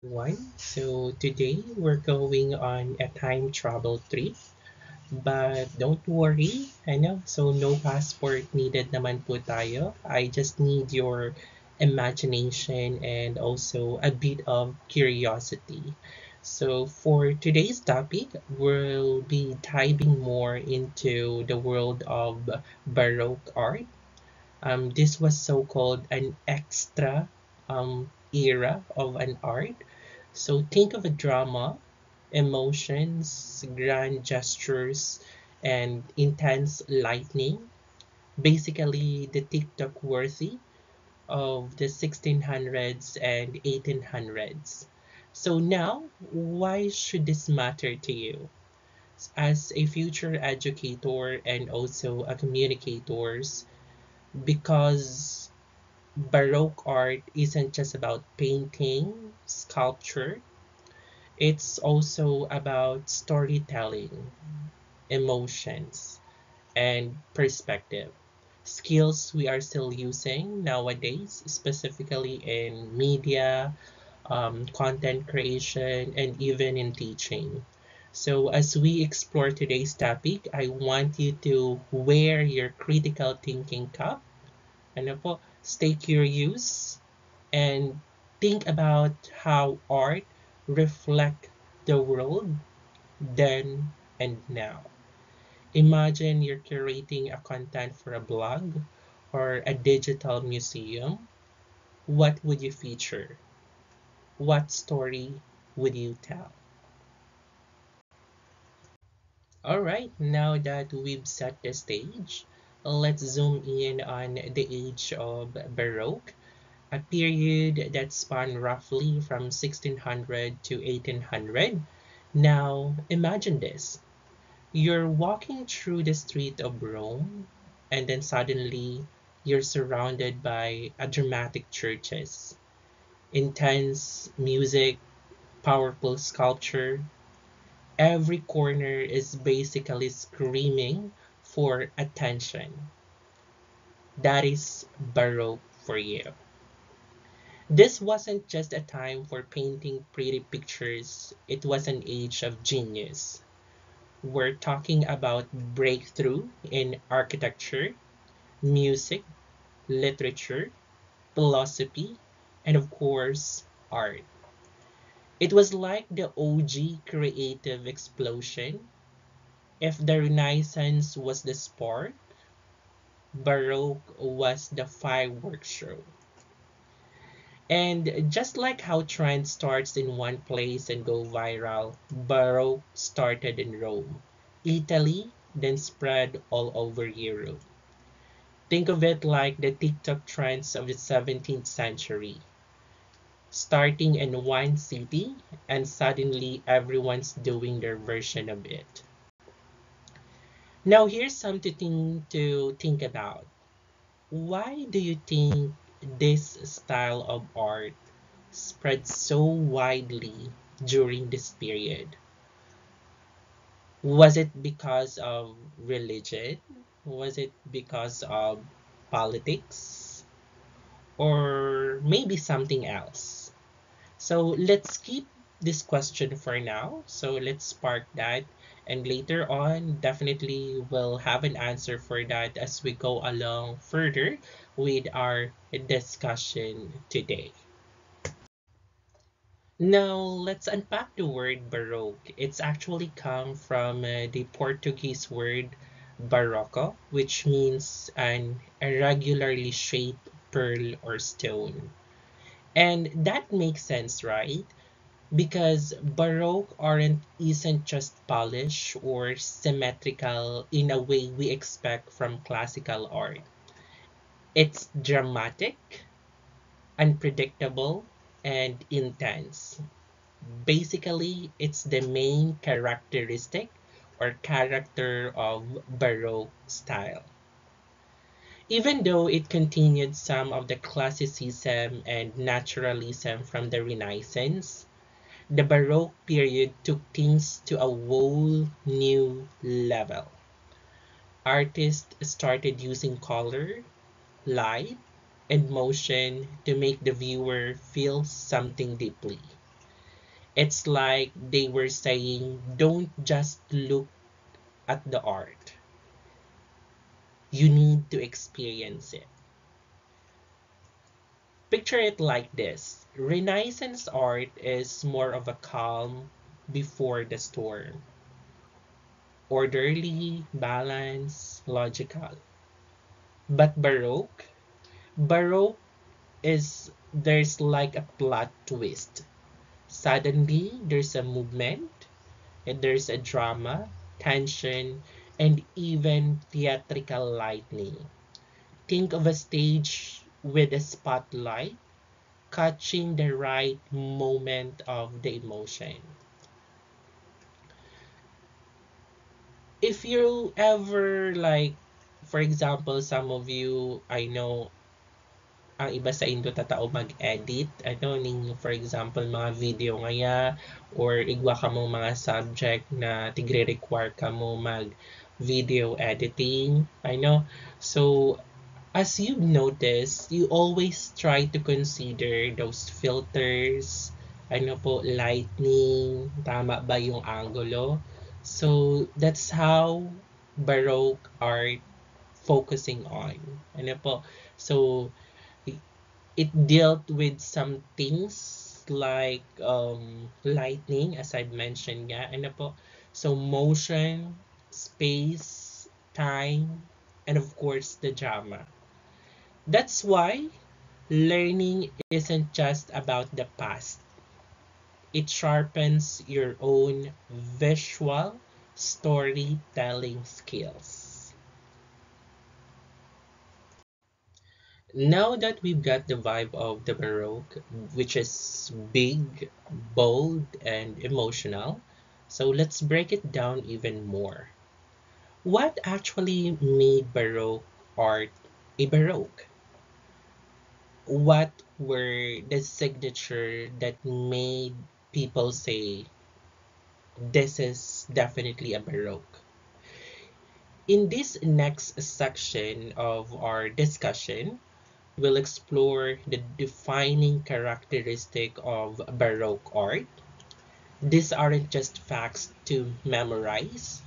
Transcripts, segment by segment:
One. So today we're going on a time travel trip, but don't worry, I know. So no passport needed naman po tayo. I just need your imagination and also a bit of curiosity. So for today's topic, we'll be diving more into the world of Baroque art. This was so-called an extra era of an art. So think of a drama, emotions, grand gestures, and intense lightning. Basically, the TikTok worthy of the 1600s and 1800s. So now, why should this matter to you? As a future educator and also a communicators, because Baroque art isn't just about painting, sculpture, it's also about storytelling, emotions, and perspective. Skills we are still using nowadays, specifically in media, content creation, and even in teaching. So, as we explore today's topic, I want you to wear your critical thinking cap. Ano po, stay curious and think about how art reflect the world then and now. Imagine you're curating a content for a blog or a digital museum. What would you feature? What story would you tell? All right, now that we've set the stage, let's zoom in on the age of Baroque, a period that spanned roughly from 1600 to 1800. Now, imagine this. You're walking through the street of Rome, and then suddenly you're surrounded by a dramatic churches, intense music, powerful sculpture. Every corner is basically screaming for attention. That is Baroque for you. This wasn't just a time for painting pretty pictures, it was an age of genius. We're talking about breakthrough in architecture, music, literature, philosophy, and of course, art. It was like the OG creative explosion. If the Renaissance was the spark, Baroque was the fireworks show. And just like how trend starts in one place and go viral, Baroque started in Rome, Italy, then spread all over Europe. Think of it like the TikTok trends of the 17th century, starting in one city and suddenly everyone's doing their version of it. Now here's something to think about. Why do you think this style of art spread so widely during this period? Was it because of religion? Was it because of politics? Or maybe something else? So let's keep this question for now. So let's spark that. And later on, definitely we'll have an answer for that as we go along further with our discussion today. Now, let's unpack the word Baroque. It's actually come from the Portuguese word barroco, which means an irregularly shaped pearl or stone. And that makes sense, right? Because Baroque aren't isn't just polished or symmetrical in a way we expect from classical art. It's dramatic, unpredictable, and intense. Basically, it's the main characteristic or character of Baroque style. Even though it continued some of the classicism and naturalism from the Renaissance, the Baroque period took things to a whole new level. Artists started using color, light, and motion to make the viewer feel something deeply. It's like they were saying, don't just look at the art, you need to experience it. Picture it like this: Renaissance art is more of a calm before the storm, orderly, balanced, logical. But Baroque is there's like a plot twist. Suddenly, there's a movement, and there's a drama, tension, and even theatrical lightning. Think of a stage with a spotlight catching the right moment of the emotion. If you ever like, for example, some of you, I know, ang iba sa Indo tatao mag-edit, ano, ninyo, for example, mga video ngaya, or igwa ka mong mga subject na tigre-require ka mo mag video editing, I know. So, as you notice, you always try to consider those filters, ano po, lightning, tama ba yung angulo? So, that's how Baroque art focusing on. Ano po? So, it dealt with some things like lightning, as I've mentioned nga, ano po? So, motion, space, time, and of course, the drama. That's why learning isn't just about the past. It sharpens your own visual storytelling skills. Now that we've got the vibe of the Baroque, which is big, bold, and emotional, so let's break it down even more. What actually made Baroque art a Baroque? What were the signature that made people say this is definitely a Baroque? In this next section of our discussion, we'll explore the defining characteristic of Baroque art. These aren't just facts to memorize.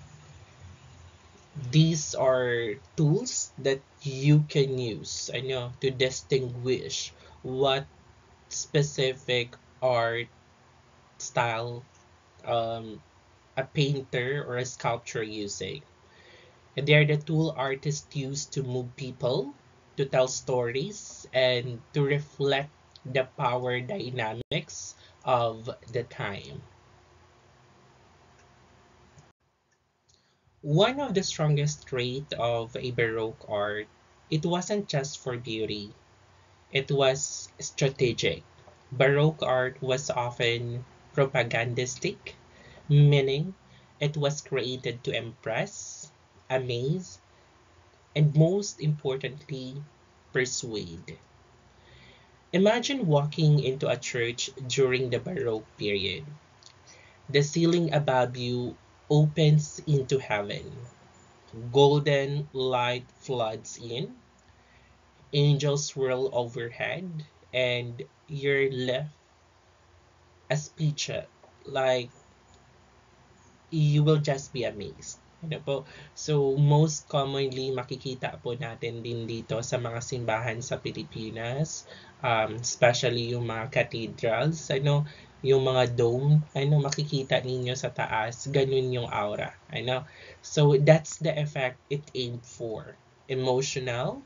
These are tools that you can use, I know, to distinguish what specific art style a painter or a sculptor using. And they are the tool artists use to move people, to tell stories, and to reflect the power dynamics of the time. One of the strongest traits of a Baroque art, it wasn't just for beauty, it was strategic. Baroque art was often propagandistic, meaning it was created to impress, amaze, and most importantly, persuade. Imagine walking into a church during the Baroque period. The ceiling above you opens into heaven. Golden light floods in, angels swirl overhead, and you're left as speechless. Like, you will just be amazed. Ano po? So, most commonly makikita po natin din dito sa mga simbahan sa Pilipinas, especially yung mga cathedrals, ano, yung mga dome, ano, makikita ninyo sa taas, ganun yung aura. Ano? So, that's the effect it aimed for. Emotional,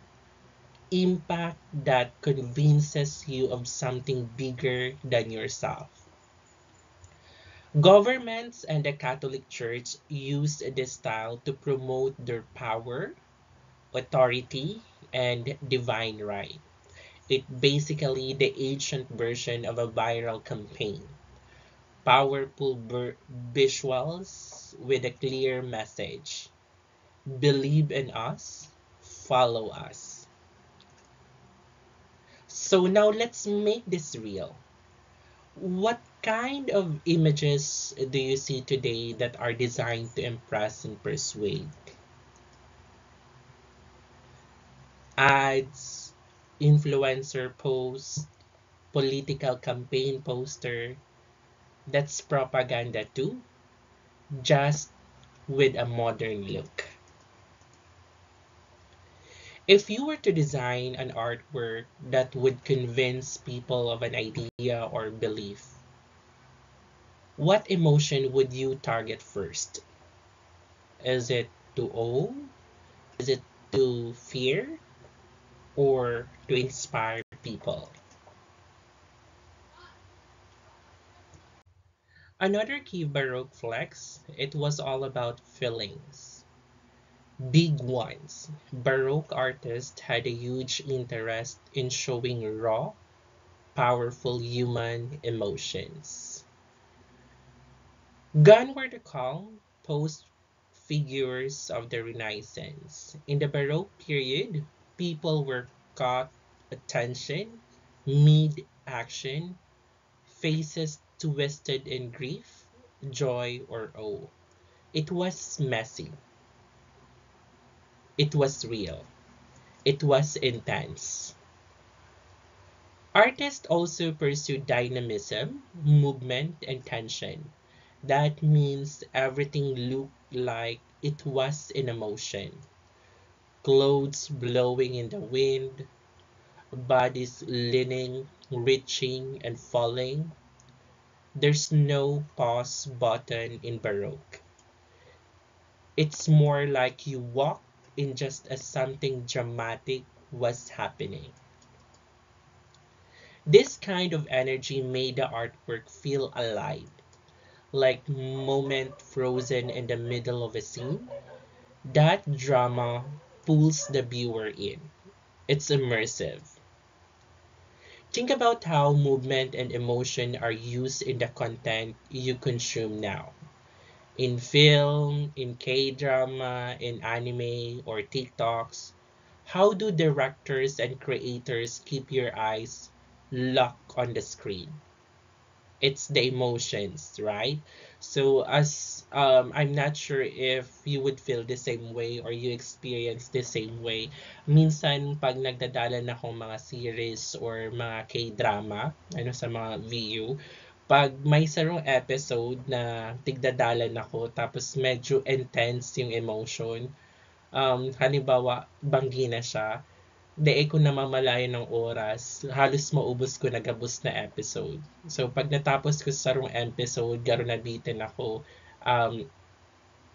impact that convinces you of something bigger than yourself. Governments and the Catholic Church used this style to promote their power, authority, and divine right. It basically the ancient version of a viral campaign. Powerful visuals with a clear message. Believe in us, follow us. So now let's make this real. What kind of images do you see today that are designed to impress and persuade? Ads, influencer posts, political campaign poster. That's propaganda too, just with a modern look. If you were to design an artwork that would convince people of an idea or belief, what emotion would you target first? Is it to awe? Is it to fear? Or to inspire people? Another key Baroque flex, it was all about feelings. Big ones. Baroque artists had a huge interest in showing raw, powerful human emotions. Gone were the calm, posed figures of the Renaissance. In the Baroque period, people were caught attention, mid action, faces twisted in grief, joy, or awe. It was messy. It was real. It was intense. Artists also pursued dynamism, movement, and tension. That means everything looked like it was in motion. Clothes blowing in the wind, bodies leaning, reaching, and falling. There's no pause button in Baroque. It's more like you walk in just as something dramatic was happening. This kind of energy made the artwork feel alive, like moment frozen in the middle of a scene. That drama pulls the viewer in. It's immersive. Think about how movement and emotion are used in the content you consume now. In film, in K-drama, in anime, or TikToks. How do directors and creators keep your eyes locked on the screen? It's the emotions, right? So as I'm not sure if you would feel the same way or you experience the same way. Minsan pag nagdadala na akong mga series or mga K-drama, ano sa mga VU, pag may sarong episode na tigdadalan ako tapos medyo intense yung emotion, halimbawa banggi na siya, di ko namamalayan ng oras, halos maubos ko na gabos na episode. So, pag natapos ko sa sarong episode, garo na bitin ako, um,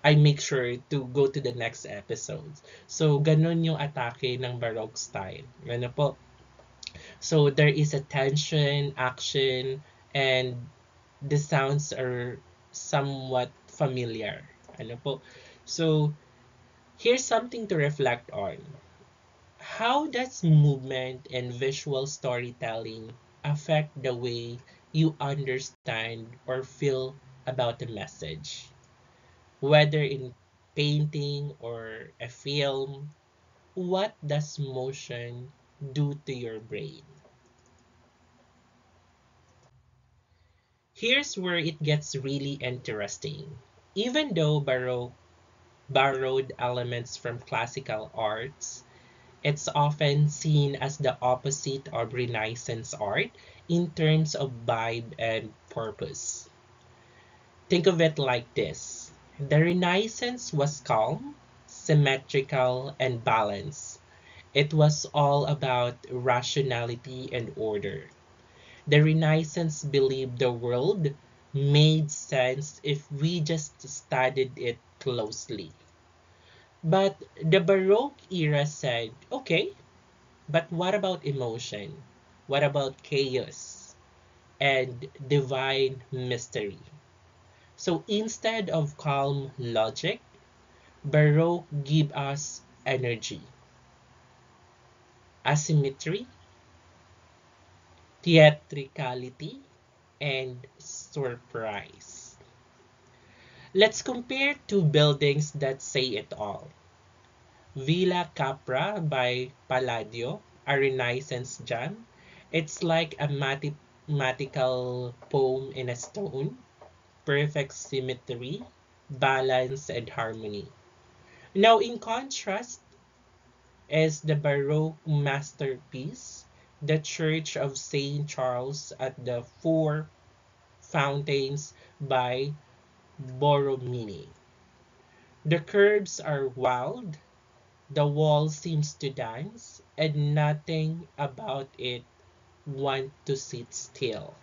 I make sure to go to the next episode. So, ganun yung atake ng Baroque style. Ano po? So, there is a tension, action, and the sounds are somewhat familiar. Ano po? So, here's something to reflect on. How does movement and visual storytelling affect the way you understand or feel about the message? Whether in painting or a film, what does motion do to your brain? Here's where it gets really interesting. Even though Baroque borrowed elements from classical arts, it's often seen as the opposite of Renaissance art in terms of vibe and purpose. Think of it like this. The Renaissance was calm, symmetrical, and balanced. It was all about rationality and order. The Renaissance believed the world made sense if we just studied it closely. But the Baroque era said, okay, but what about emotion? What about chaos and divine mystery? So instead of calm logic, Baroque give us energy, asymmetry, theatricality, and surprise. Let's compare two buildings that say it all. Villa Capra by Palladio, a Renaissance gem. It's like a mathematical poem in a stone, perfect symmetry, balance, and harmony. Now, in contrast, is the Baroque masterpiece, the Church of St. Charles at the 4 fountains by Borromini. The curves are wild, the wall seems to dance, and nothing about it wants to sit still.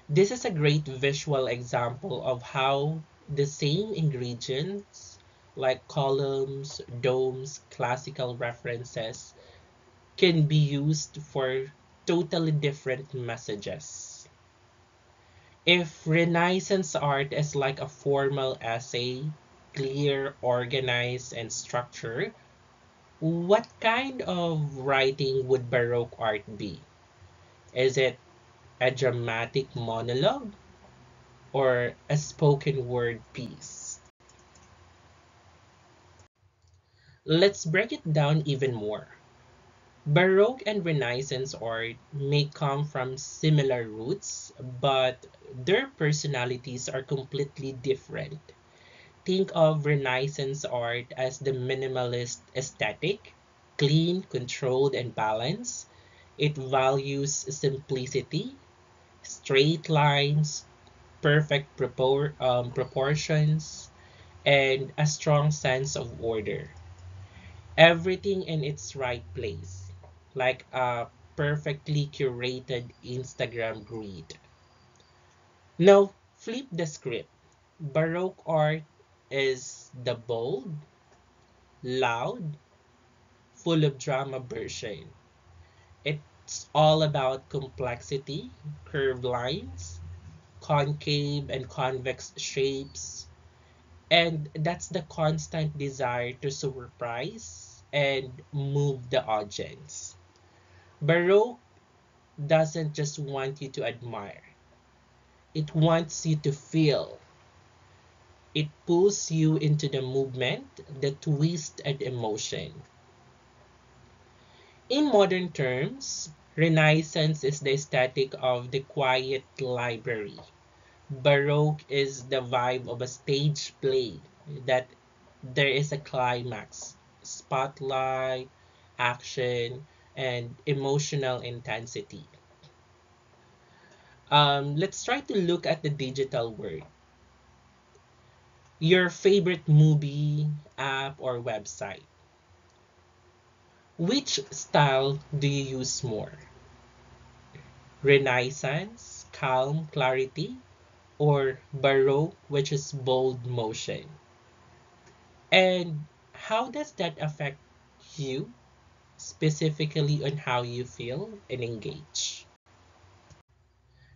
This is a great visual example of how the same ingredients, like columns, domes, classical references, can be used for totally different messages. If Renaissance art is like a formal essay, clear, organized, and structured, what kind of writing would Baroque art be? Is it a dramatic monologue or a spoken word piece? Let's break it down even more. Baroque and Renaissance art may come from similar roots, but their personalities are completely different. Think of Renaissance art as the minimalist aesthetic, clean, controlled, and balanced. It values simplicity, straight lines, perfect proportions, and a strong sense of order. Everything in its right place, like a perfectly curated Instagram grid. Now, flip the script. Baroque art is the bold, loud, full of drama version. It's all about complexity, curved lines, concave and convex shapes, and that's the constant desire to surprise and move the audience. Baroque doesn't just want you to admire, it wants you to feel. It pulls you into the movement, the twist, and emotion. In modern terms, Renaissance is the aesthetic of the quiet library. Baroque is the vibe of a stage play that there is a climax, spotlight, action, and emotional intensity. Let's try to look at the digital world. Your favorite movie, app, or website. Which style do you use more? Renaissance, calm clarity, or Baroque, which is bold motion? And how does that affect you, specifically on how you feel and engage?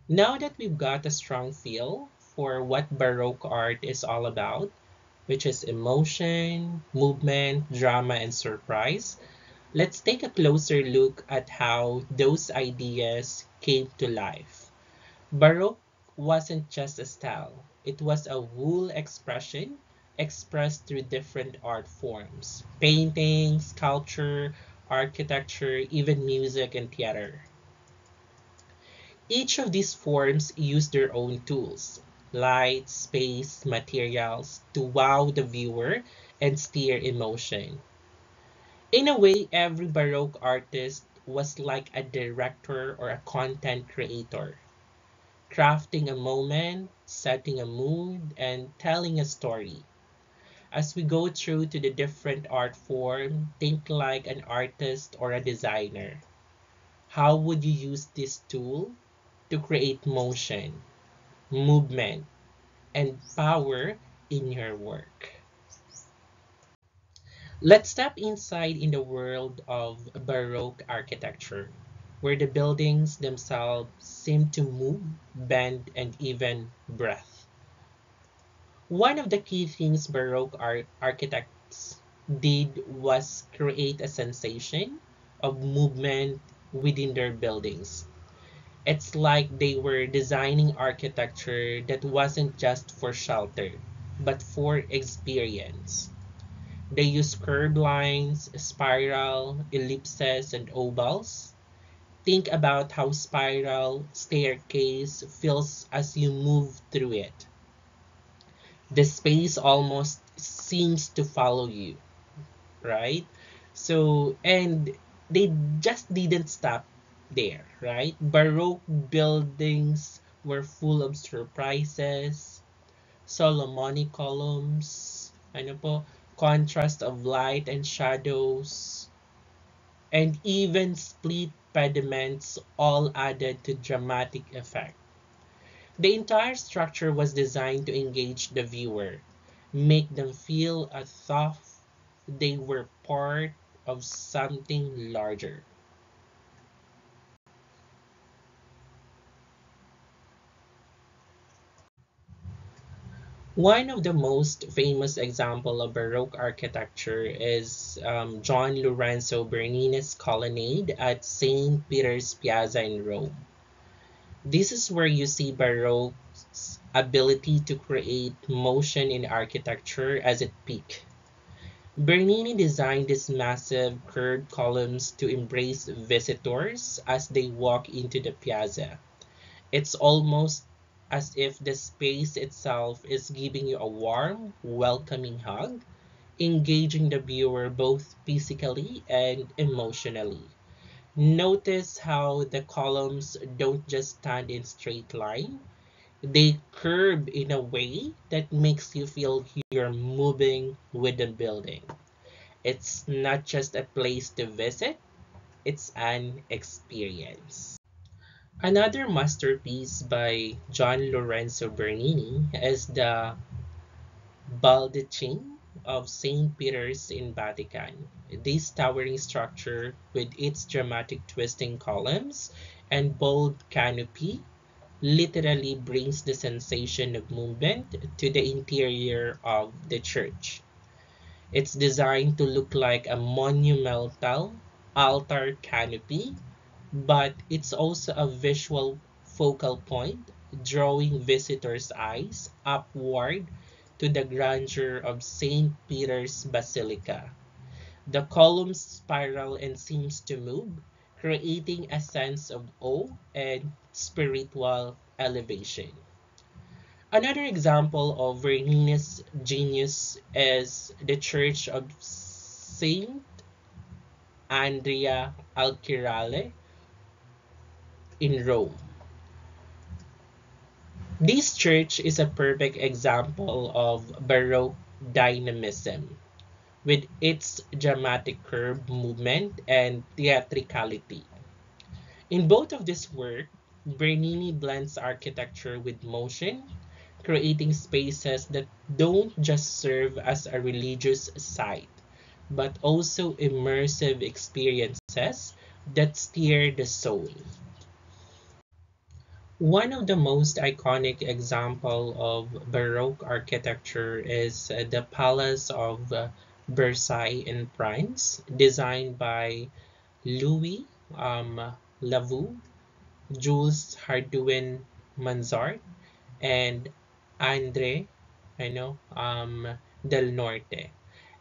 Now that we've got a strong feel for what Baroque art is all about, which is emotion, movement, drama, and surprise, let's take a closer look at how those ideas came to life. Baroque wasn't just a style, it was a whole expression expressed through different art forms: painting, sculpture, architecture, even music and theater. Each of these forms used their own tools, light, space, materials, to wow the viewer and steer emotion. In a way, every Baroque artist was like a director or a content creator, crafting a moment, setting a mood, and telling a story. As we go through to the different art form, think like an artist or a designer. How would you use this tool to create motion, movement, and power in your work? Let's step inside in the world of Baroque architecture, where the buildings themselves seem to move, bend, and even breathe. One of the key things Baroque architects did was create a sensation of movement within their buildings. It's like they were designing architecture that wasn't just for shelter, but for experience. They use curved lines, spiral, ellipses, and ovals. Think about how spiral staircase feels as you move through it. The space almost seems to follow you, right? And they just didn't stop there, right? Baroque buildings were full of surprises, Solomonic columns, ano po, contrast of light and shadows, and even split pediments all added to dramatic effect. The entire structure was designed to engage the viewer, make them feel as though they were part of something larger. One of the most famous example of Baroque architecture is John Lorenzo Bernini's colonnade at St. Peter's Piazza in Rome. This is where you see Baroque's ability to create motion in architecture as it peaked. Bernini designed these massive curved columns to embrace visitors as they walk into the piazza. It's almost as if the space itself is giving you a warm, welcoming hug, engaging the viewer both physically and emotionally. Notice how the columns don't just stand in straight line, they curve in a way that makes you feel you're moving with the building. It's not just a place to visit, it's an experience. Another masterpiece by John Lorenzo Bernini is the Baldachin of St. Peter's in Vatican. This towering structure, with its dramatic twisting columns and bold canopy, literally brings the sensation of movement to the interior of the church. It's designed to look like a monumental altar canopy, but it's also a visual focal point, drawing visitors' eyes upward to the grandeur of St. Peter's Basilica. The columns spiral and seems to move, creating a sense of awe and spiritual elevation. Another example of Bernini's genius is the Church of Saint Andrea Alquirale in Rome. This church is a perfect example of Baroque dynamism, with its dramatic curve movement and theatricality. In both of this work, Bernini blends architecture with motion, creating spaces that don't just serve as a religious site, but also immersive experiences that stir the soul. One of the most iconic example of Baroque architecture is the Palace of Versailles in France, designed by Louis Lavaux, Jules Hardouin Mansart, and Andre, Del Norte.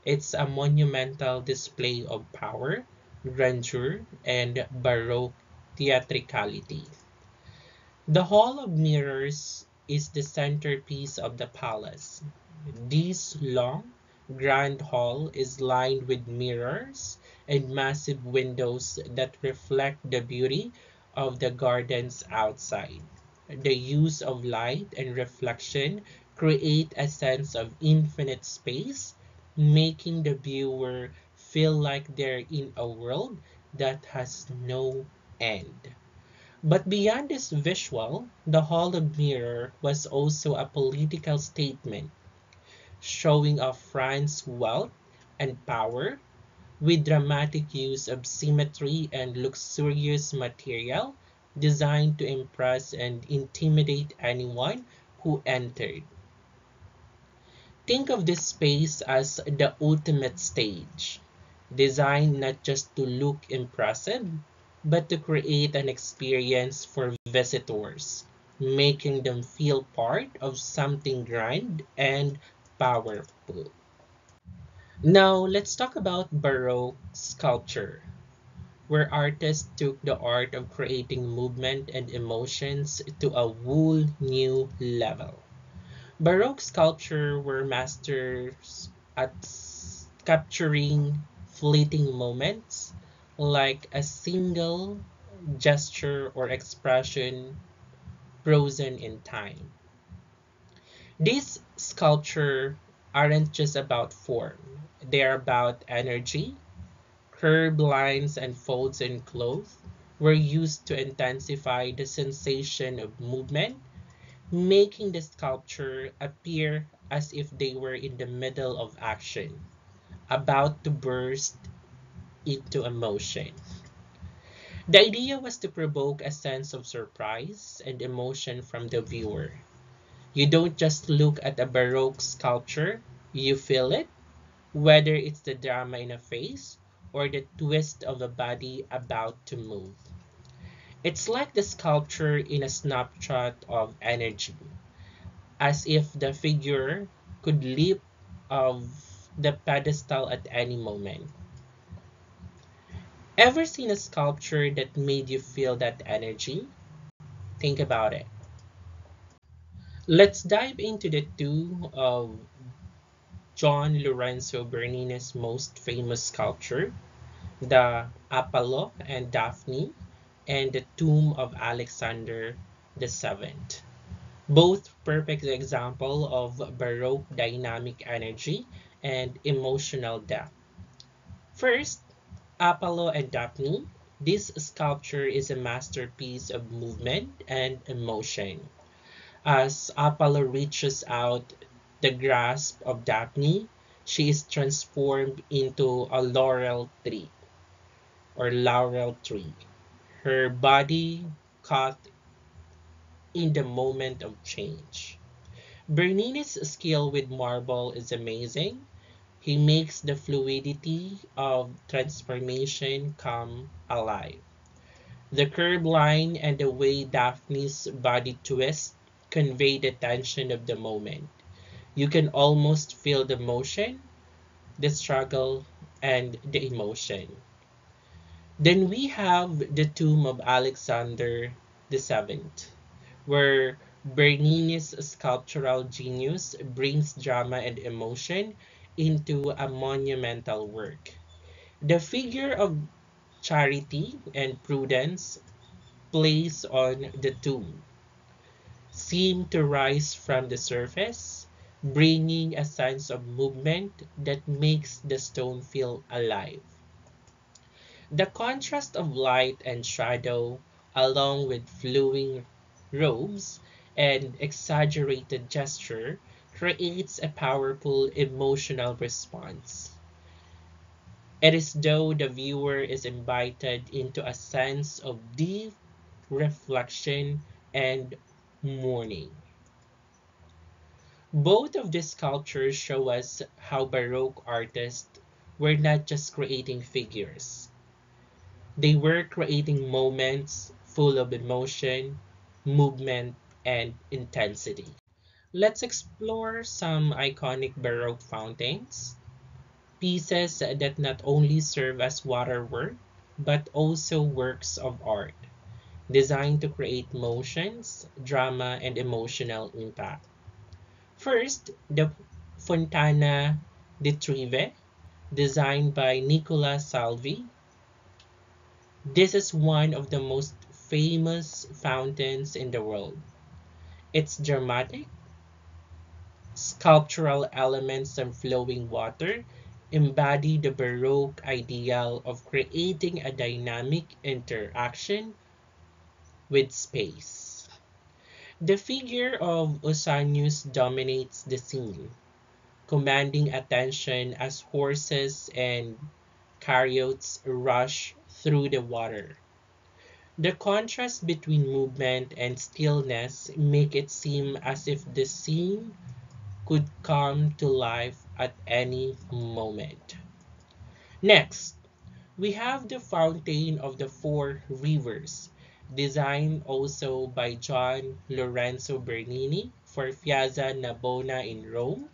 It's a monumental display of power, grandeur, and Baroque theatricality. The Hall of Mirrors is the centerpiece of the palace. This long, grand hall is lined with mirrors and massive windows that reflect the beauty of the gardens outside. The use of light and reflection create a sense of infinite space, making the viewer feel like they're in a world that has no end. But beyond this visual, the Hall of Mirror was also a political statement, showing off France's wealth and power with dramatic use of symmetry and luxurious material designed to impress and intimidate anyone who entered. Think of this space as the ultimate stage, designed not just to look impressive, but to create an experience for visitors, making them feel part of something grand and powerful. Now, let's talk about Baroque sculpture, where artists took the art of creating movement and emotions to a whole new level. Baroque sculpture were masters at capturing fleeting moments, like a single gesture or expression frozen in time. These sculptures aren't just about form, they're about energy. Curved lines and folds in cloth were used to intensify the sensation of movement, making the sculpture appear as if they were in the middle of action, about to burst into emotion. The idea was to provoke a sense of surprise and emotion from the viewer. You don't just look at a Baroque sculpture, you feel it, whether it's the drama in a face or the twist of a body about to move. It's like the sculpture in a snapshot of energy, as if the figure could leap off the pedestal at any moment. Ever seen a sculpture that made you feel that energy? Think about it. Let's dive into the two of John Lorenzo Bernini's most famous sculpture, the Apollo and Daphne, and the Tomb of Alexander the Seventh. Both perfect example of Baroque dynamic energy and emotional depth. First, Apollo and Daphne. This sculpture is a masterpiece of movement and emotion. As Apollo reaches out the grasp of Daphne, she is transformed into a laurel tree. Her body caught in the moment of change. Bernini's skill with marble is amazing. He makes the fluidity of transformation come alive. The curved line and the way Daphne's body twists convey the tension of the moment. You can almost feel the motion, the struggle, and the emotion. Then we have the tomb of Alexander the Seventh, where Bernini's sculptural genius brings drama and emotion into a monumental work. The figure of charity and prudence placed on the tomb seem to rise from the surface, bringing a sense of movement that makes the stone feel alive. The contrast of light and shadow, along with flowing robes and exaggerated gesture, creates a powerful emotional response. It is though the viewer is invited into a sense of deep reflection and mourning. Both of these sculptures show us how Baroque artists were not just creating figures, they were creating moments full of emotion, movement, and intensity. Let's explore some iconic Baroque fountains, pieces that not only serve as waterwork, but also works of art, designed to create motions, drama, and emotional impact. First, the Fontana di Trevi, designed by Nicola Salvi. This is one of the most famous fountains in the world. Its dramatic, sculptural elements and flowing water embody the Baroque ideal of creating a dynamic interaction with space. The figure of Osanius dominates the scene, commanding attention as horses and chariots rush through the water. The contrast between movement and stillness make it seem as if the scene could come to life at any moment. Next, we have the Fountain of the Four Rivers, designed also by John Lorenzo Bernini for Piazza Navona in Rome.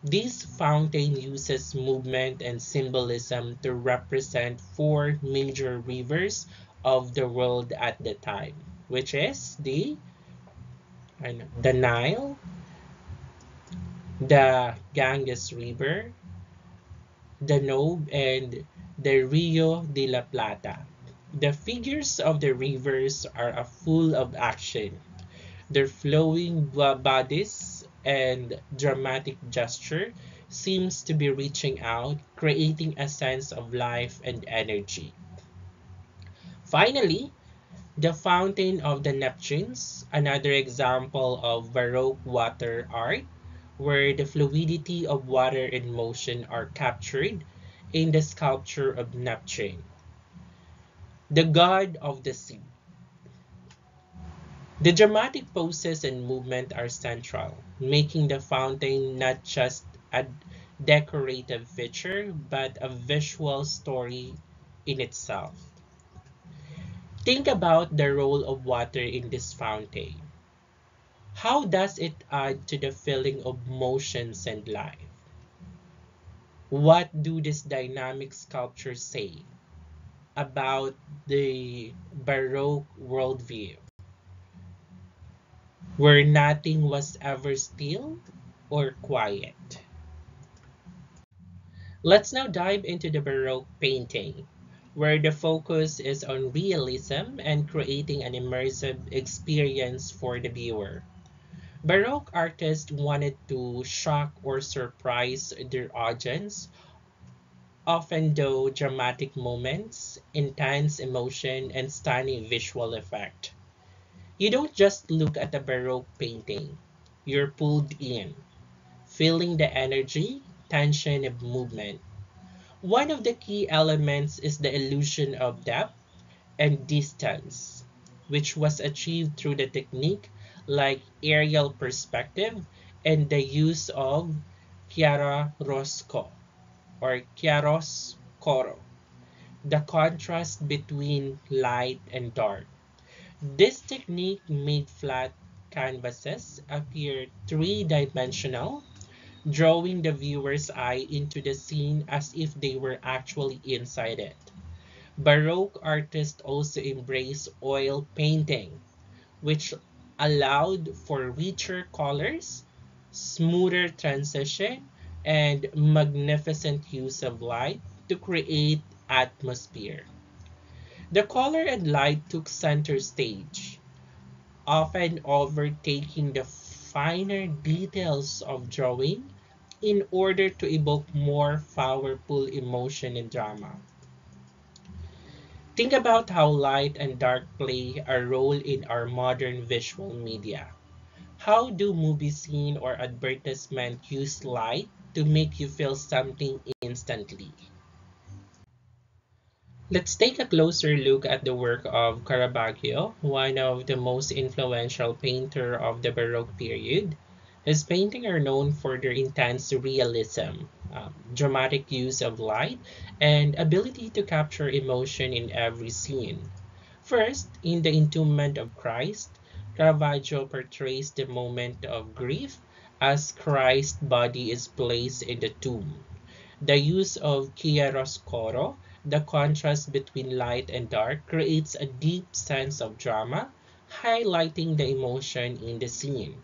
This fountain uses movement and symbolism to represent four major rivers of the world at the time, which is the Nile, the Ganges River, the Danube, and the Rio de la Plata. The figures of the rivers are full of action. Their flowing bodies and dramatic gesture seems to be reaching out, creating a sense of life and energy. Finally, the Fountain of the Neptunes, another example of Baroque water art, where the fluidity of water and motion are captured in the sculpture of Neptune, the god of the sea. The dramatic poses and movement are central, making the fountain not just a decorative feature, but a visual story in itself. Think about the role of water in this fountain. How does it add to the feeling of motions and life? What do these dynamic sculptures say about the Baroque worldview, where nothing was ever still or quiet? Let's now dive into the Baroque painting, where the focus is on realism and creating an immersive experience for the viewer. Baroque artists wanted to shock or surprise their audience, often through dramatic moments, intense emotion, and stunning visual effect. You don't just look at a Baroque painting, you're pulled in, feeling the energy, tension, and movement. One of the key elements is the illusion of depth and distance, which was achieved through the technique like aerial perspective and the use of chiaroscuro or chiaroscuro, the contrast between light and dark. This technique made flat canvases appear three-dimensional, drawing the viewer's eye into the scene as if they were actually inside it. Baroque artists also embraced oil painting, which allowed for richer colors, smoother transition, and magnificent use of light to create atmosphere. The color and light took center stage, often overtaking the finer details of drawing in order to evoke more powerful emotion and drama. Think about how light and dark play a role in our modern visual media. How do movie scene or advertisement use light to make you feel something instantly? Let's take a closer look at the work of Caravaggio, one of the most influential painter of the Baroque period. His paintings are known for their intense realism, dramatic use of light, and ability to capture emotion in every scene. First, in the Entombment of Christ, Caravaggio portrays the moment of grief as Christ's body is placed in the tomb. The use of chiaroscuro, the contrast between light and dark, creates a deep sense of drama, highlighting the emotion in the scene.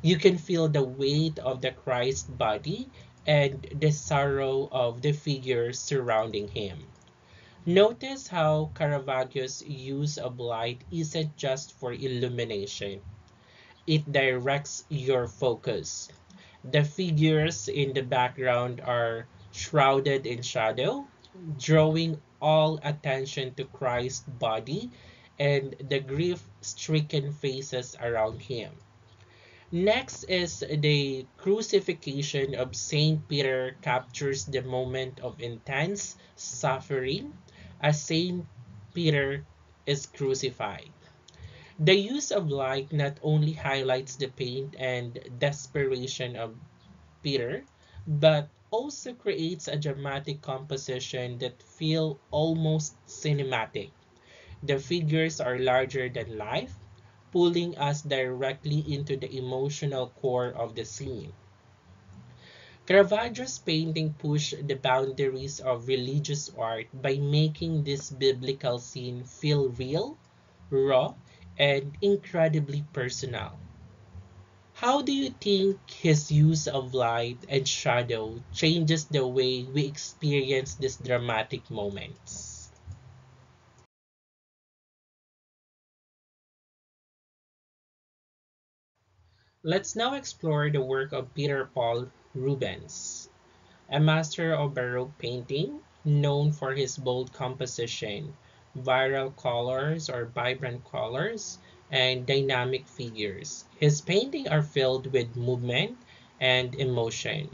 You can feel the weight of the Christ body and the sorrow of the figures surrounding him. Notice how Caravaggio's use of light isn't just for illumination, it directs your focus. The figures in the background are shrouded in shadow, drawing all attention to Christ's body and the grief-stricken faces around him. Next is the crucifixion of Saint Peter captures the moment of intense suffering as Saint Peter is crucified. The use of light not only highlights the pain and desperation of Peter, but also creates a dramatic composition that feel almost cinematic. The figures are larger than life, pulling us directly into the emotional core of the scene. Caravaggio's painting pushed the boundaries of religious art by making this biblical scene feel real, raw, and incredibly personal. How do you think his use of light and shadow changes the way we experience these dramatic moments? Let's now explore the work of Peter Paul Rubens, a master of Baroque painting, known for his bold composition, vibrant colors, and dynamic figures. His paintings are filled with movement and emotion,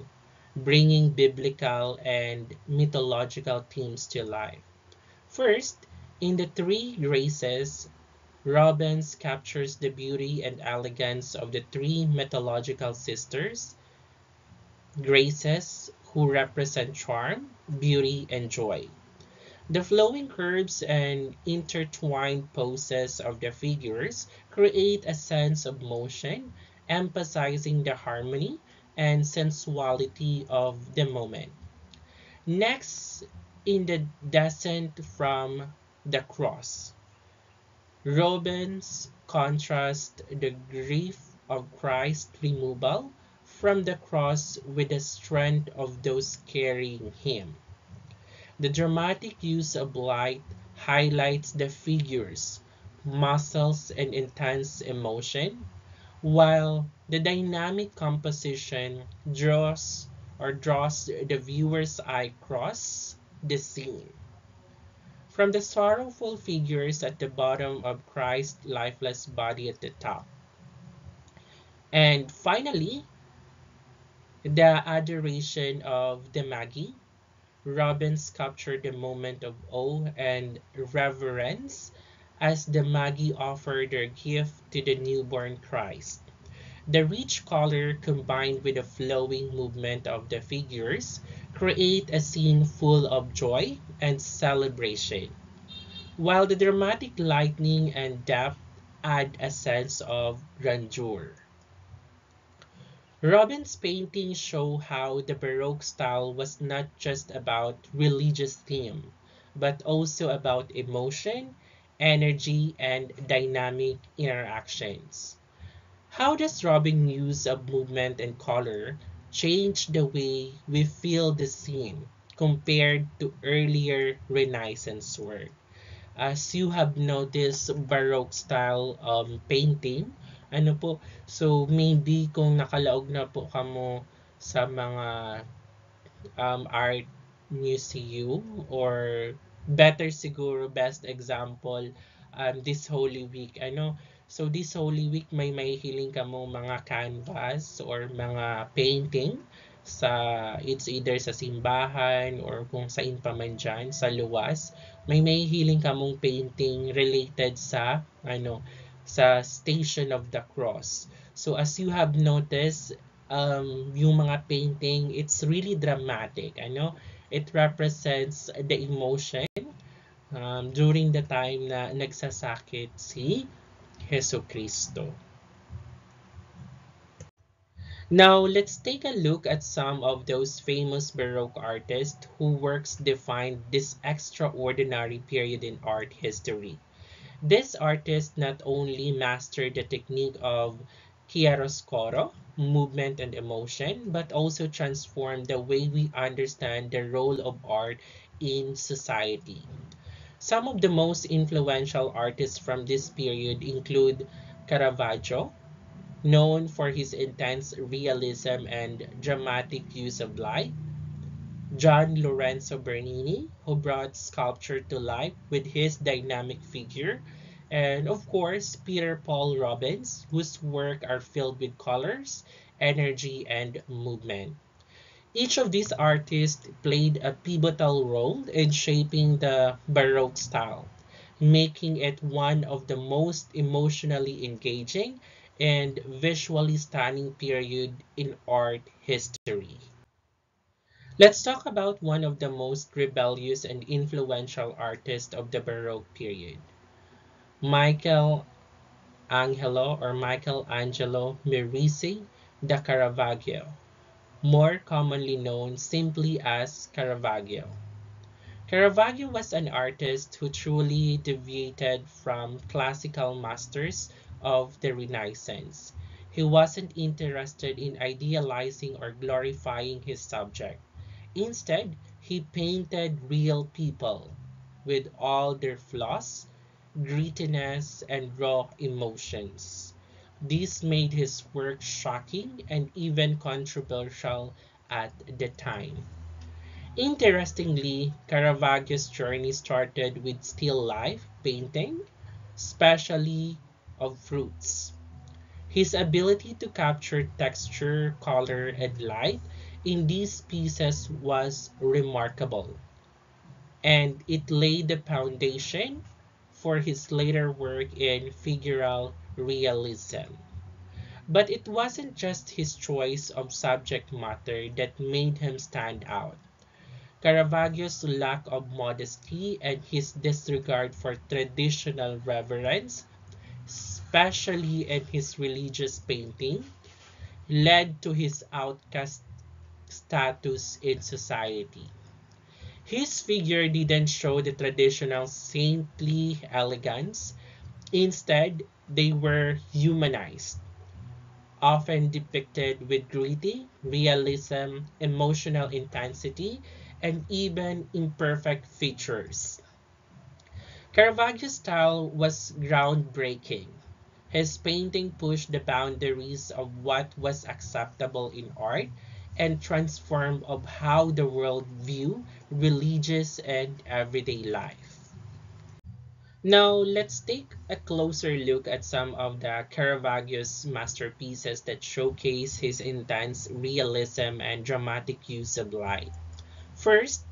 bringing biblical and mythological themes to life. First, in the Three Graces, Rubens captures the beauty and elegance of the three mythological sisters, Graces, who represent charm, beauty, and joy. The flowing curves and intertwined poses of the figures create a sense of motion, emphasizing the harmony and sensuality of the moment. Next, in the descent from the cross, Rubens contrasts the grief of Christ's removal from the cross with the strength of those carrying him. The dramatic use of light highlights the figure's muscles and intense emotion, while the dynamic composition draws the viewer's eye across the scene. From the sorrowful figures at the bottom of Christ's lifeless body at the top. And finally, the adoration of the Magi. Rubens captured the moment of awe and reverence as the Magi offer their gift to the newborn Christ. The rich color combined with the flowing movement of the figures create a scene full of joy and celebration, while the dramatic lightning and depth add a sense of grandeur. Robin's paintings show how the Baroque style was not just about religious theme, but also about emotion, energy, and dynamic interactions. How does Robin use of movement and color change the way we feel the scene compared to earlier Renaissance work? As you have noticed, Baroque style painting, ano po, so maybe kung nakalaog na po kamo sa mga art museum, or better siguro, best example, this Holy Week, ano, so this Holy Week may mahihiling kamo mga canvas or mga painting sa it's either sa simbahan or kung saan pa man dyan, sa luwas, may mahihiling kamong painting related sa ano, sa Station of the Cross. So as you have noticed, yung mga painting, it's really dramatic. Ano? It represents the emotion during the time na nagsasakit si Jesu Cristo. Now, let's take a look at some of those famous Baroque artists whose works defined this extraordinary period in art history. This artist not only mastered the technique of chiaroscuro, movement and emotion, but also transformed the way we understand the role of art in society. Some of the most influential artists from this period include Caravaggio, known for his intense realism and dramatic use of light; Gian Lorenzo Bernini, who brought sculpture to life with his dynamic figure; and of course, Peter Paul Rubens, whose work are filled with colors, energy, and movement. Each of these artists played a pivotal role in shaping the Baroque style, making it one of the most emotionally engaging and visually stunning period in art history. Let's talk about one of the most rebellious and influential artists of the Baroque period, Michael Michelangelo Merisi da Caravaggio, more commonly known simply as Caravaggio. Caravaggio was an artist who truly deviated from classical masters of the Renaissance. He wasn't interested in idealizing or glorifying his subject. Instead, he painted real people with all their flaws, grittiness, and raw emotions. This made his work shocking and even controversial at the time. Interestingly, Caravaggio's journey started with still life painting, especially of fruits. His ability to capture texture, color, and light in these pieces was remarkable, and it laid the foundation for his later work in figural realism. But it wasn't just his choice of subject matter that made him stand out. Caravaggio's lack of modesty and his disregard for traditional reverence, especially in his religious painting, led to his outcast status in society. His figure didn't show the traditional saintly elegance. Instead, they were humanized, often depicted with gritty realism, emotional intensity, and even imperfect features. Caravaggio's style was groundbreaking. His painting pushed the boundaries of what was acceptable in art and transformed of how the world viewed religious and everyday life. Now, let's take a closer look at some of the Caravaggio's masterpieces that showcase his intense realism and dramatic use of light. First,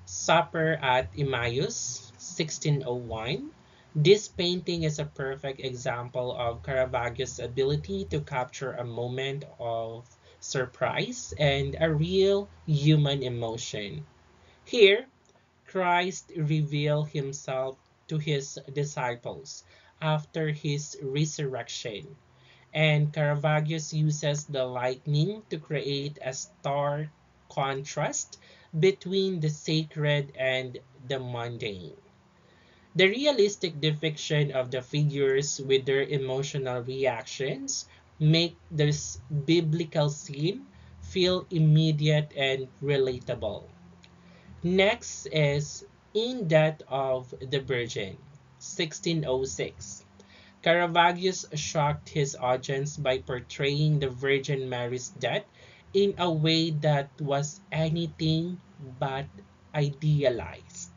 Supper at Emmaus, 1601. This painting is a perfect example of Caravaggio's ability to capture a moment of surprise and a real human emotion. Here, Christ revealed himself to his disciples after his resurrection, and Caravaggio uses the lightning to create a stark contrast between the sacred and the mundane. The realistic depiction of the figures with their emotional reactions make this biblical scene feel immediate and relatable. Next is In Death of the Virgin, 1606. Caravaggio shocked his audience by portraying the Virgin Mary's death in a way that was anything but idealized.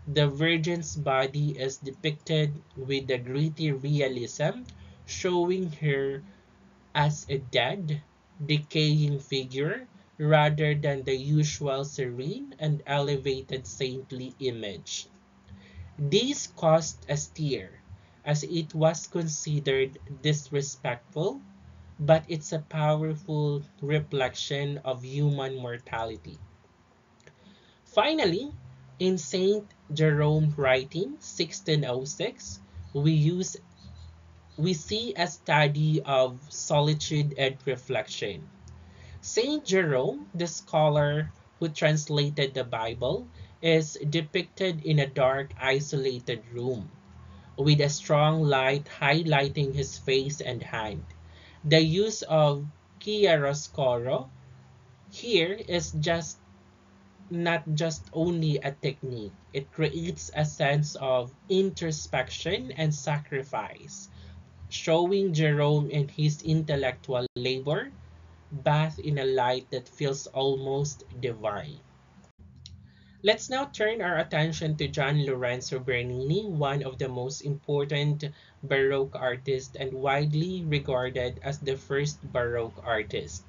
The Virgin's body is depicted with a gritty realism, showing her as a dead, decaying figure rather than the usual serene and elevated saintly image. This caused a stir, as it was considered disrespectful, but it's a powerful reflection of human mortality. Finally, in Saint Jerome writing 1606, we use we see a study of solitude and reflection. Saint Jerome, the scholar who translated the Bible, is depicted in a dark, isolated room with a strong light highlighting his face and hand. The use of chiaroscuro here is just not just only a technique, it creates a sense of introspection and sacrifice, showing Jerome in his intellectual labor, bathed in a light that feels almost divine. Let's now turn our attention to Gian Lorenzo Bernini, one of the most important Baroque artists and widely regarded as the first Baroque artist.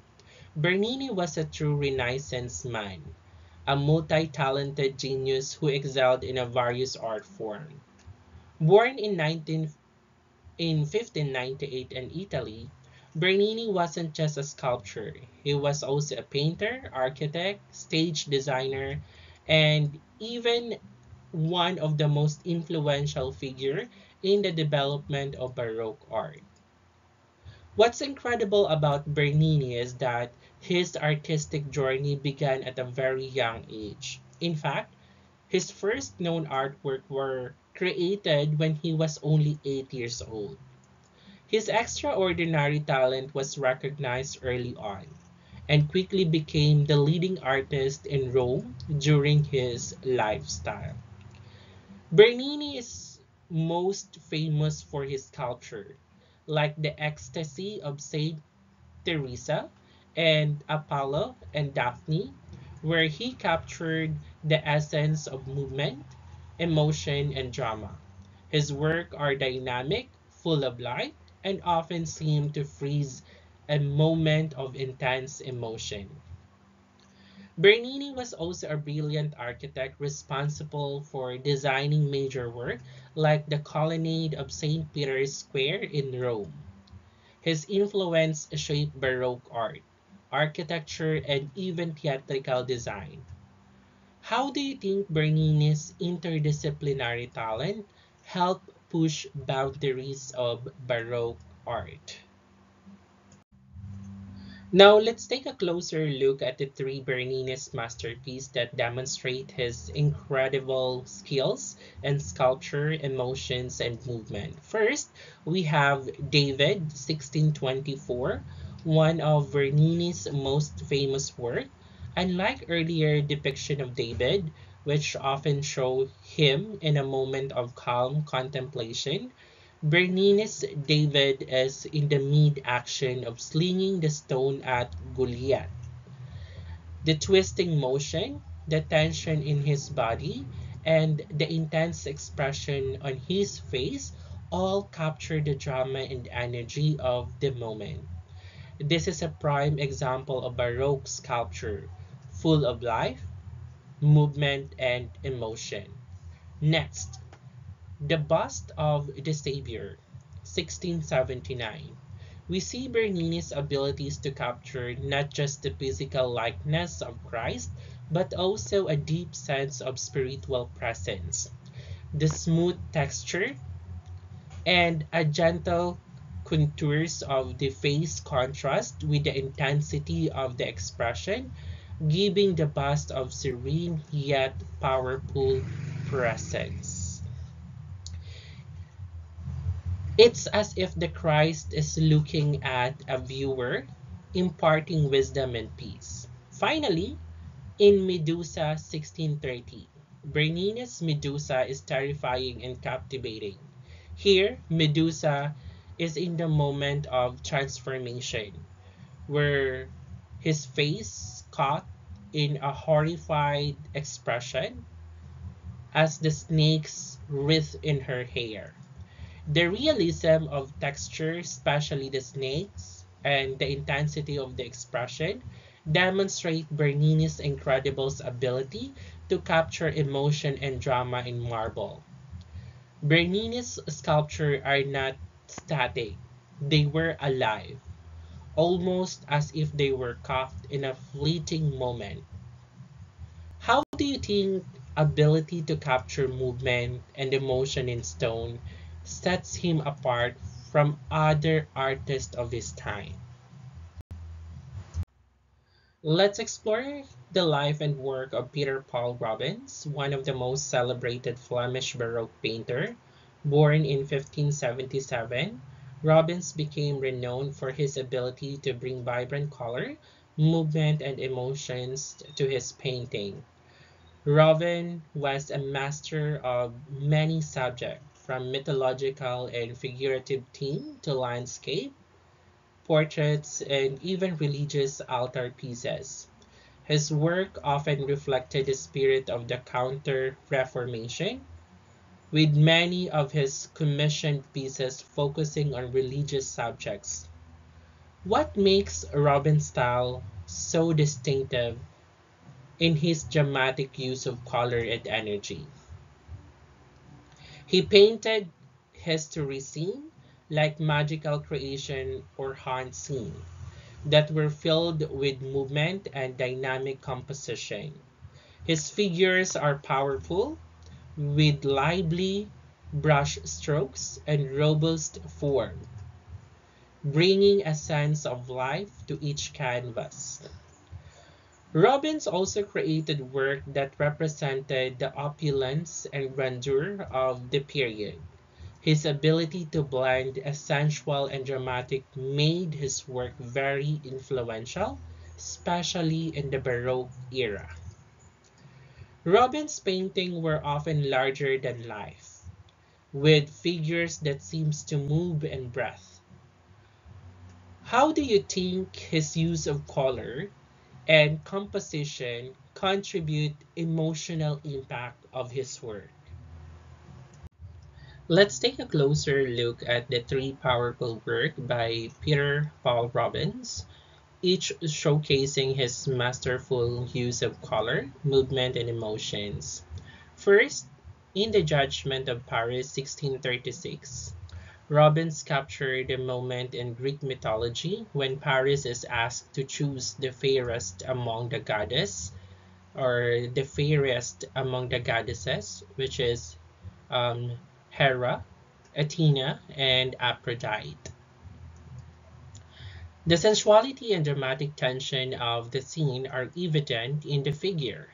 Bernini was a true Renaissance man, a multi-talented genius who excelled in a various art forms. Born in 1598 in Italy, Bernini wasn't just a sculptor. He was also a painter, architect, stage designer, and even one of the most influential figures in the development of Baroque art. What's incredible about Bernini is that his artistic journey began at a very young age. In fact, his first known artwork were created when he was only 8 years old. His extraordinary talent was recognized early on, and quickly became the leading artist in Rome during his lifestyle. Bernini is most famous for his sculpture, like the ecstasy of Saint Teresa and Apollo and Daphne, where he captured the essence of movement, emotion, and drama. His work are dynamic, full of life, and often seem to freeze a moment of intense emotion. Bernini was also a brilliant architect responsible for designing major work like the colonnade of St. Peter's Square in Rome. His influence shaped Baroque art, architecture, and even theatrical design. How do you think Bernini's interdisciplinary talent helped push boundaries of Baroque art? Now let's take a closer look at the three Bernini's masterpieces that demonstrate his incredible skills in sculpture, emotions, and movement. First, we have David, 1624, one of Bernini's most famous work. Unlike earlier depiction of David, which often show him in a moment of calm contemplation, Bernini's David is in the mid-action of slinging the stone at Goliath. The twisting motion, the tension in his body, and the intense expression on his face all capture the drama and energy of the moment. This is a prime example of Baroque sculpture, full of life, movement, and emotion. Next, the Bust of the Savior, 1679. We see Bernini's abilities to capture not just the physical likeness of Christ, but also a deep sense of spiritual presence. The smooth texture and a gentle contours of the face contrast with the intensity of the expression, giving the bust of serene yet powerful presence. It's as if the Christ is looking at a viewer, imparting wisdom and peace. Finally, in Medusa 1630, Bernini's Medusa is terrifying and captivating. Here, Medusa is in the moment of transformation, where his face caught in a horrified expression as the snakes writhe in her hair. The realism of texture, especially the snakes, and the intensity of the expression demonstrate Bernini's incredible ability to capture emotion and drama in marble. Bernini's sculptures are not static, they were alive, almost as if they were carved in a fleeting moment. How do you think ability to capture movement and emotion in stone sets him apart from other artists of his time? Let's explore the life and work of Peter Paul Rubens, one of the most celebrated Flemish Baroque painter. Born in 1577, Rubens became renowned for his ability to bring vibrant color, movement, and emotions to his painting. Robin was a master of many subjects, from mythological and figurative theme to landscape, portraits, and even religious altar pieces. His work often reflected the spirit of the Counter-Reformation, with many of his commissioned pieces focusing on religious subjects. What makes Robin's style so distinctive in his dramatic use of color and energy? He painted history scene like magical creation or haunt scene that were filled with movement and dynamic composition. His figures are powerful with lively brush strokes and robust form, bringing a sense of life to each canvas. Rubens also created work that represented the opulence and grandeur of the period. His ability to blend a sensual and dramatic made his work very influential, especially in the Baroque era. Rubens' paintings were often larger than life, with figures that seems to move and breathe. How do you think his use of color and composition contribute emotional impact of his work? Let's take a closer look at the three powerful work by Peter Paul Rubens, each showcasing his masterful use of color, movement, and emotions. First, in The Judgment of Paris 1636, Rubens captured a moment in Greek mythology when Paris is asked to choose the fairest among the goddess or the fairest among the goddesses, which is um, Hera, Athena, and Aphrodite. The sensuality and dramatic tension of the scene are evident in the figure,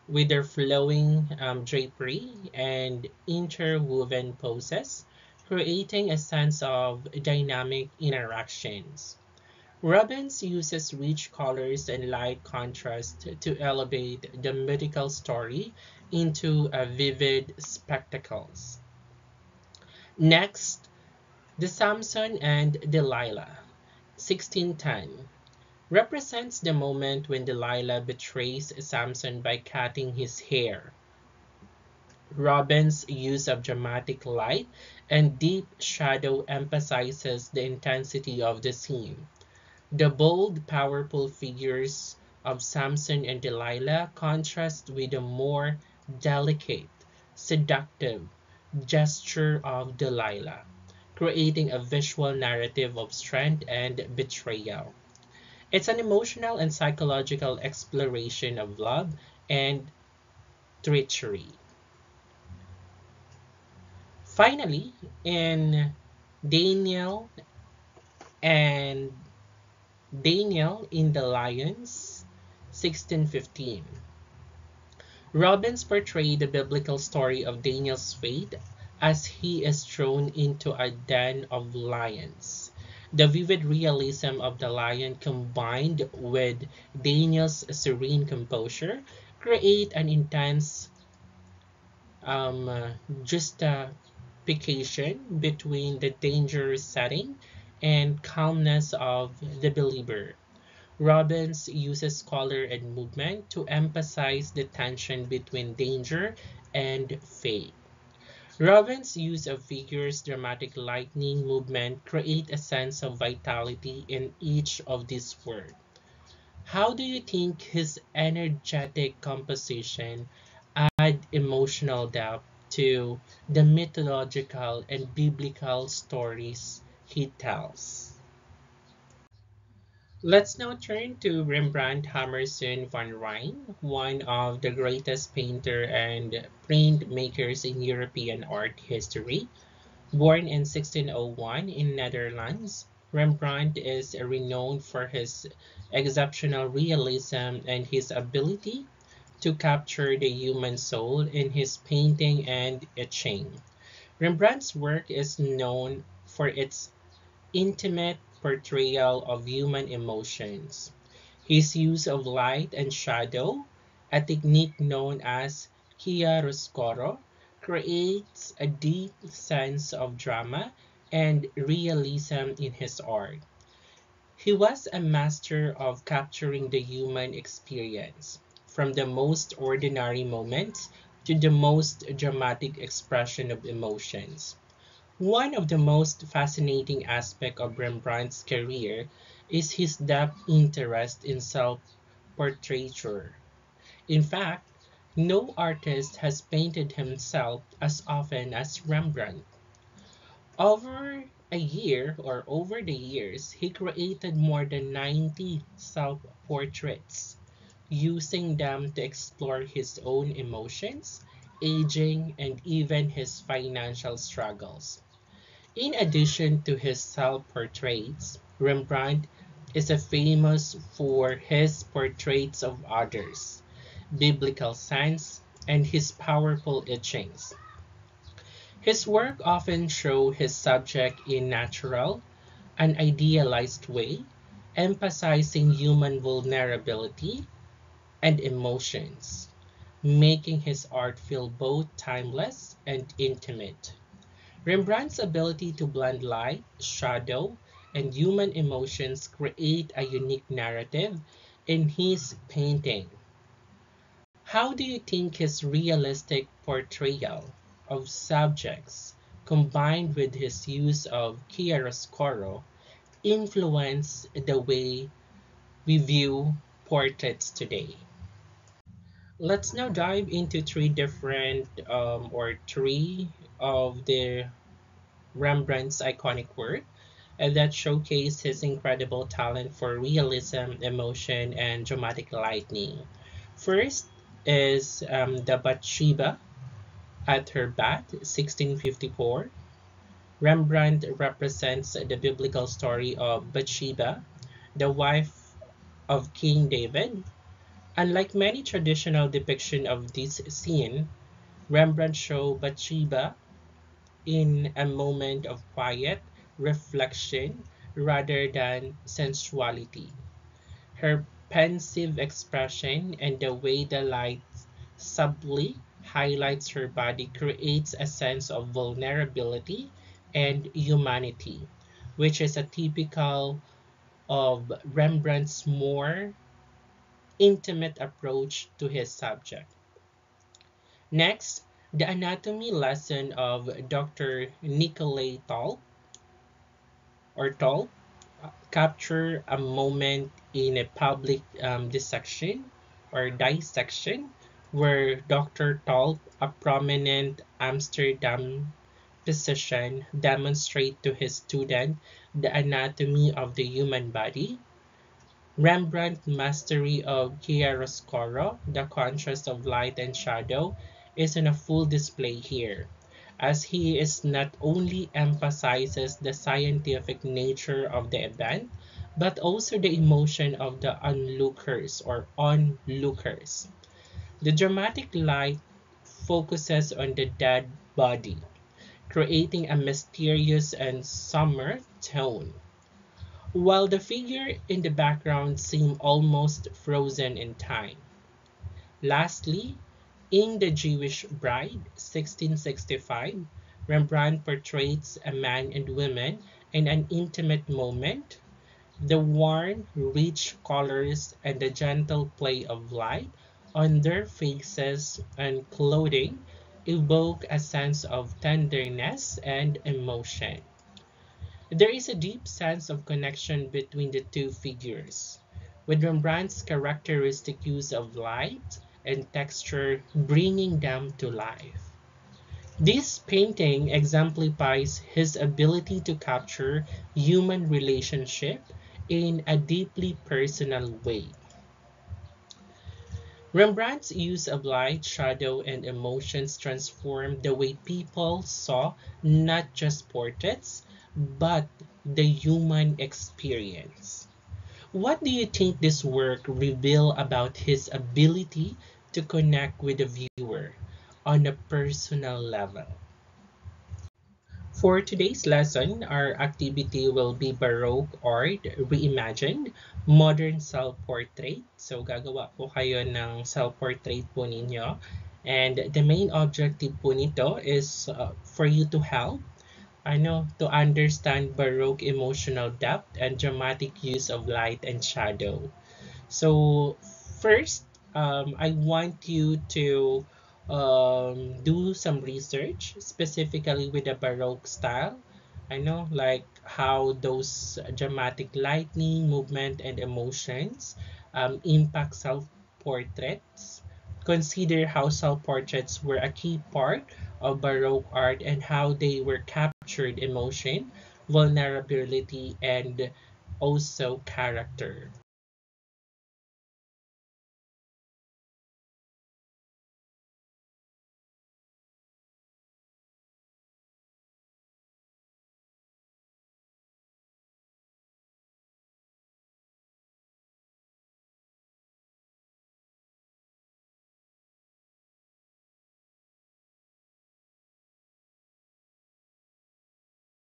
with their flowing drapery and interwoven poses, creating a sense of dynamic interactions. Rubens uses rich colors and light contrast to elevate the mythical story into a vivid spectacles. Next, the Samson and Delilah, 1610, represents the moment when Delilah betrays Samson by cutting his hair. Robin's use of dramatic light and deep shadow emphasizes the intensity of the scene. The bold, powerful figures of Samson and Delilah contrast with the more delicate, seductive gesture of Delilah, creating a visual narrative of strength and betrayal. It's an emotional and psychological exploration of love and treachery. Finally, in Daniel and Daniel in the Lions, 1615, Robbins portrayed the biblical story of Daniel's fate as he is thrown into a den of lions. The vivid realism of the lion combined with Daniel's serene composure create an intense juxtaposition between the dangerous setting and calmness of the believer. Robbins uses color and movement to emphasize the tension between danger and faith. Robbins' use of figures, dramatic lightning movement create a sense of vitality in each of these works. How do you think his energetic composition add emotional depth to the mythological and biblical stories he tells? Let's now turn to Rembrandt Hammerson van Rijn, one of the greatest painter and printmakers in European art history. Born in 1601 in Netherlands, Rembrandt is renowned for his exceptional realism and his ability to capture the human soul in his painting and etching. Rembrandt's work is known for its intimate portrayal of human emotions. His use of light and shadow, a technique known as chiaroscuro, creates a deep sense of drama and realism in his art. He was a master of capturing the human experience, from the most ordinary moments to the most dramatic expression of emotions. One of the most fascinating aspects of Rembrandt's career is his depth interest in self-portraiture. In fact, no artist has painted himself as often as Rembrandt. Over the years, he created more than 90 self-portraits, using them to explore his own emotions, aging, and even his financial struggles. In addition to his self-portraits, Rembrandt is famous for his portraits of others, biblical saints, and his powerful etchings. His work often show his subject in natural, an idealized way, emphasizing human vulnerability and emotions, making his art feel both timeless and intimate. Rembrandt's ability to blend light, shadow, and human emotions create a unique narrative in his painting. How do you think his realistic portrayal of subjects, combined with his use of chiaroscuro, influence the way we view portraits today? Let's now dive into three of the Rembrandt's iconic work that showcase his incredible talent for realism, emotion, and dramatic lighting. First is the Bathsheba at her bath, 1654. Rembrandt represents the biblical story of Bathsheba, the wife of King David. Unlike many traditional depictions of this scene, Rembrandt shows Bathsheba in a moment of quiet reflection rather than sensuality. Her pensive expression and the way the light subtly highlights her body creates a sense of vulnerability and humanity, which is a typical of Rembrandt's more intimate approach to his subject. Next, the anatomy lesson of Dr. Nikolai Tolp capture a moment in a public dissection where Dr. Tolp, a prominent Amsterdam physician, demonstrate to his student the anatomy of the human body. Rembrandt's mastery of chiaroscuro, the contrast of light and shadow, is on a full display here, as he is not only emphasizes the scientific nature of the event, but also the emotion of the onlookers. The dramatic light focuses on the dead body, creating a mysterious and somber tone, while the figure in the background seem almost frozen in time. Lastly, in The Jewish Bride, 1665, Rembrandt portrays a man and woman in an intimate moment. The warm, rich colors and the gentle play of light on their faces and clothing evoke a sense of tenderness and emotion. There is a deep sense of connection between the two figures, with Rembrandt's characteristic use of light and texture bringing them to life. This painting exemplifies his ability to capture human relationship in a deeply personal way. Rembrandt's use of light, shadow, and emotions transformed the way people saw not just portraits, but the human experience. What do you think this work reveals about his ability to connect with the viewer on a personal level? For today's lesson, our activity will be Baroque art reimagined, modern self-portrait. So gagawa po kayo ng self-portrait po ninyo. And the main objective po nito is for you to help to understand Baroque emotional depth and dramatic use of light and shadow. So first, I want you to do some research specifically with the Baroque style. I know like how those dramatic lightning, movement, and emotions impact self-portraits. Consider how self-portraits were a key part of Baroque art and how they were captured emotion, vulnerability, and also character.